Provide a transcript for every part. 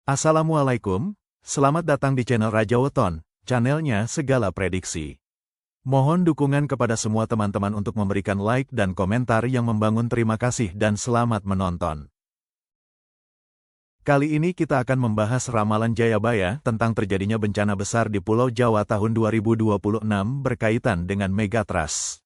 Assalamualaikum, selamat datang di channel Raja Weton, channelnya segala prediksi. Mohon dukungan kepada semua teman-teman untuk memberikan like dan komentar yang membangun. Terima kasih dan selamat menonton. Kali ini kita akan membahas ramalan Jayabaya tentang terjadinya bencana besar di Pulau Jawa tahun 2026 berkaitan dengan Megatrust.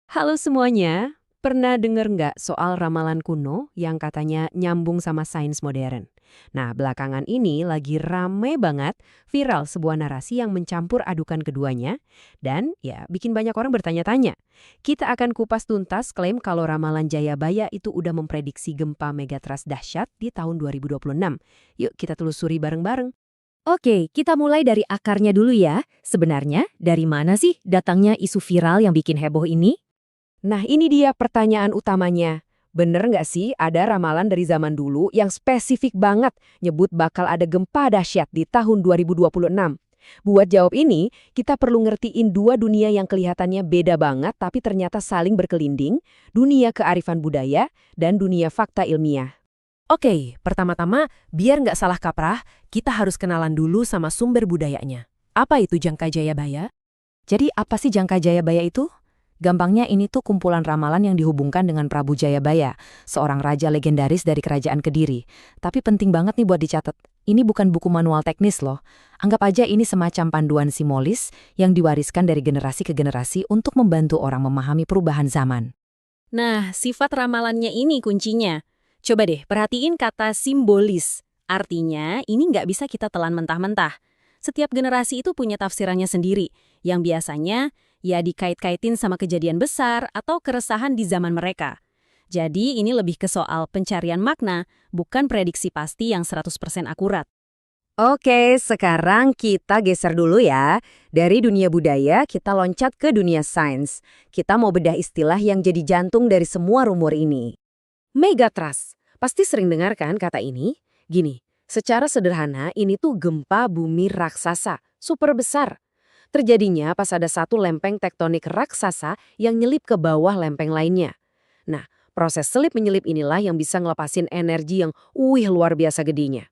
Halo semuanya, pernah dengar nggak soal ramalan kuno yang katanya nyambung sama sains modern? Nah, belakangan ini lagi rame banget viral sebuah narasi yang mencampur adukan keduanya dan ya bikin banyak orang bertanya-tanya. Kita akan kupas tuntas klaim kalau ramalan Jayabaya itu udah memprediksi gempa Megatrust dahsyat di tahun 2026. Yuk kita telusuri bareng-bareng. Oke, kita mulai dari akarnya dulu ya. Sebenarnya, dari mana sih datangnya isu viral yang bikin heboh ini? Nah, ini dia pertanyaan utamanya. Bener nggak sih ada ramalan dari zaman dulu yang spesifik banget nyebut bakal ada gempa dahsyat di tahun 2026? Buat jawab ini, kita perlu ngertiin dua dunia yang kelihatannya beda banget tapi ternyata saling berkelinding, dunia kearifan budaya dan dunia fakta ilmiah. Oke, pertama-tama, biar nggak salah kaprah, kita harus kenalan dulu sama sumber budayanya. Apa itu Jangka Jayabaya? Jadi apa sih Jangka Jayabaya itu? Gampangnya ini tuh kumpulan ramalan yang dihubungkan dengan Prabu Jayabaya, seorang raja legendaris dari kerajaan Kediri. Tapi penting banget nih buat dicatat, ini bukan buku manual teknis loh. Anggap aja ini semacam panduan simbolis yang diwariskan dari generasi ke generasi untuk membantu orang memahami perubahan zaman. Nah, sifat ramalannya ini kuncinya. Coba deh, perhatiin kata simbolis. Artinya, ini nggak bisa kita telan mentah-mentah. Setiap generasi itu punya tafsirannya sendiri, yang biasanya ya dikait-kaitin sama kejadian besar atau keresahan di zaman mereka. Jadi ini lebih ke soal pencarian makna, bukan prediksi pasti yang 100% akurat. Oke, sekarang kita geser dulu ya. Dari dunia budaya, kita loncat ke dunia sains. Kita mau bedah istilah yang jadi jantung dari semua rumor ini. Megatrust. Pasti sering dengar kan kata ini? Gini, secara sederhana ini tuh gempa bumi raksasa, super besar. Terjadinya pas ada satu lempeng tektonik raksasa yang nyelip ke bawah lempeng lainnya. Nah, proses selip-menyelip inilah yang bisa ngelepasin energi yang luar biasa gedenya.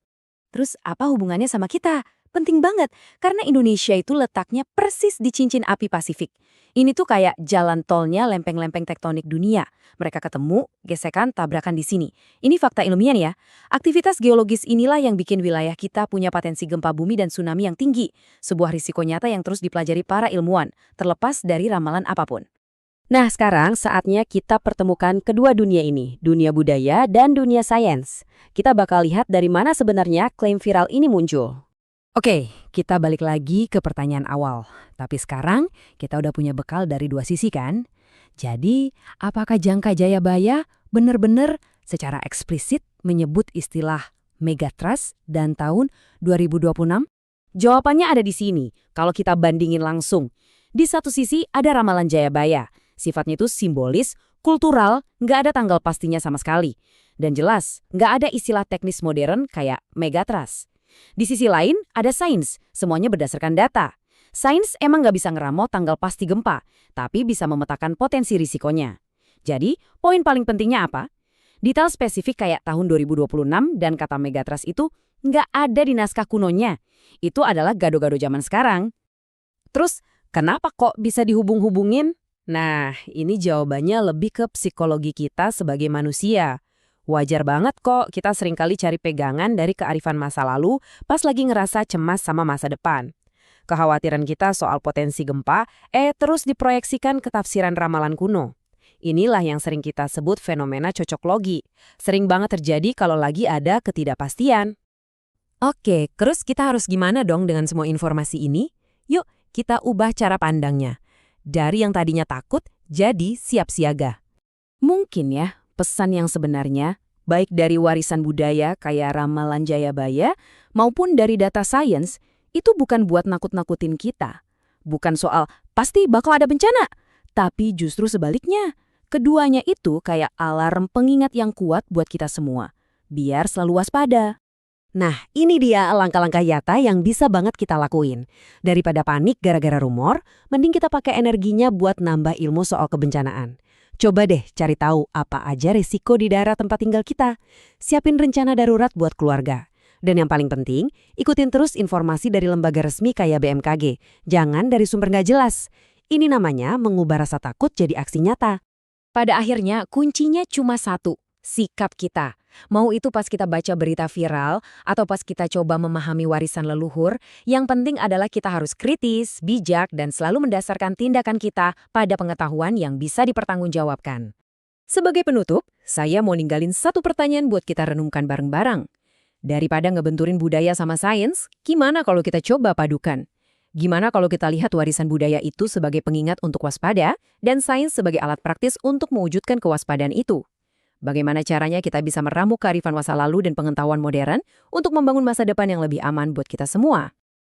Terus apa hubungannya sama kita? Penting banget, karena Indonesia itu letaknya persis di cincin api Pasifik. Ini tuh kayak jalan tolnya lempeng-lempeng tektonik dunia. Mereka ketemu, gesekan, tabrakan di sini. Ini fakta ilmiah ya. Aktivitas geologis inilah yang bikin wilayah kita punya potensi gempa bumi dan tsunami yang tinggi. Sebuah risiko nyata yang terus dipelajari para ilmuwan, terlepas dari ramalan apapun. Nah, sekarang saatnya kita pertemukan kedua dunia ini, dunia budaya dan dunia sains. Kita bakal lihat dari mana sebenarnya klaim viral ini muncul. Oke, kita balik lagi ke pertanyaan awal. Tapi sekarang kita udah punya bekal dari dua sisi kan? Jadi, apakah Jangka Jayabaya benar-benar secara eksplisit menyebut istilah Megatrust dan tahun 2026? Jawabannya ada di sini, kalau kita bandingin langsung. Di satu sisi ada ramalan Jayabaya. Sifatnya itu simbolis, kultural, nggak ada tanggal pastinya sama sekali. Dan jelas, nggak ada istilah teknis modern kayak Megatrust. Di sisi lain, ada sains, semuanya berdasarkan data. Sains emang nggak bisa ngeramal tanggal pasti gempa, tapi bisa memetakan potensi risikonya. Jadi, poin paling pentingnya apa? Detail spesifik kayak tahun 2026 dan kata Megatrust itu nggak ada di naskah kunonya. Itu adalah gado-gado zaman sekarang. Terus, kenapa kok bisa dihubung-hubungin? Nah, ini jawabannya lebih ke psikologi kita sebagai manusia. Wajar banget kok kita seringkali cari pegangan dari kearifan masa lalu pas lagi ngerasa cemas sama masa depan. Kekhawatiran kita soal potensi gempa, terus diproyeksikan ke tafsiran ramalan kuno. Inilah yang sering kita sebut fenomena cocok logi. Sering banget terjadi kalau lagi ada ketidakpastian. Oke, terus kita harus gimana dong dengan semua informasi ini? Yuk, kita ubah cara pandangnya. Dari yang tadinya takut, jadi siap siaga. Mungkin ya, pesan yang sebenarnya, baik dari warisan budaya kayak ramalan Jayabaya, maupun dari data sains, itu bukan buat nakut-nakutin kita. Bukan soal, pasti bakal ada bencana. Tapi justru sebaliknya, keduanya itu kayak alarm pengingat yang kuat buat kita semua. Biar selalu waspada. Nah, ini dia langkah-langkah nyata yang bisa banget kita lakuin. Daripada panik gara-gara rumor, mending kita pakai energinya buat nambah ilmu soal kebencanaan. Coba deh cari tahu apa aja risiko di daerah tempat tinggal kita. Siapin rencana darurat buat keluarga. Dan yang paling penting, ikutin terus informasi dari lembaga resmi kayak BMKG. Jangan dari sumber nggak jelas. Ini namanya mengubah rasa takut jadi aksi nyata. Pada akhirnya, kuncinya cuma satu, sikap kita. Mau itu pas kita baca berita viral, atau pas kita coba memahami warisan leluhur, yang penting adalah kita harus kritis, bijak, dan selalu mendasarkan tindakan kita pada pengetahuan yang bisa dipertanggungjawabkan. Sebagai penutup, saya mau ninggalin satu pertanyaan buat kita renungkan bareng-bareng. Daripada ngebenturin budaya sama sains, gimana kalau kita coba padukan? Gimana kalau kita lihat warisan budaya itu sebagai pengingat untuk waspada, dan sains sebagai alat praktis untuk mewujudkan kewaspadaan itu? Bagaimana caranya kita bisa meramu kearifan masa lalu dan pengetahuan modern untuk membangun masa depan yang lebih aman buat kita semua?